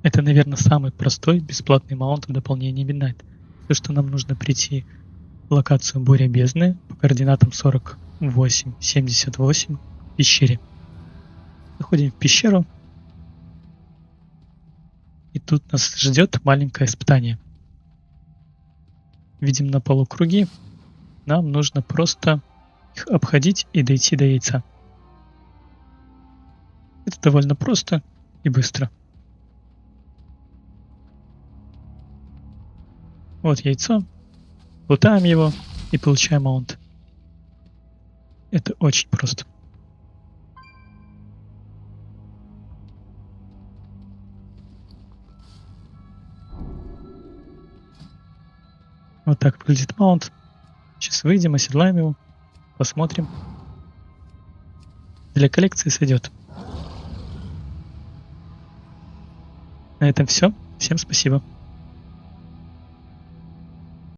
Это, наверное, самый простой бесплатный маунт в дополнении Midnight. То, что нам нужно прийти в локацию Буря Бездны по координатам 48-78 в пещере. Заходим в пещеру, и тут нас ждет маленькое испытание. Видим на полу круги. Нам нужно просто их обходить и дойти до яйца. Это довольно просто и быстро. Вот яйцо. Лутаем его и получаем маунт. Это очень просто. Вот так выглядит маунт. Сейчас выйдем, оседлаем его, посмотрим. Для коллекции сойдет. На этом все. Всем спасибо.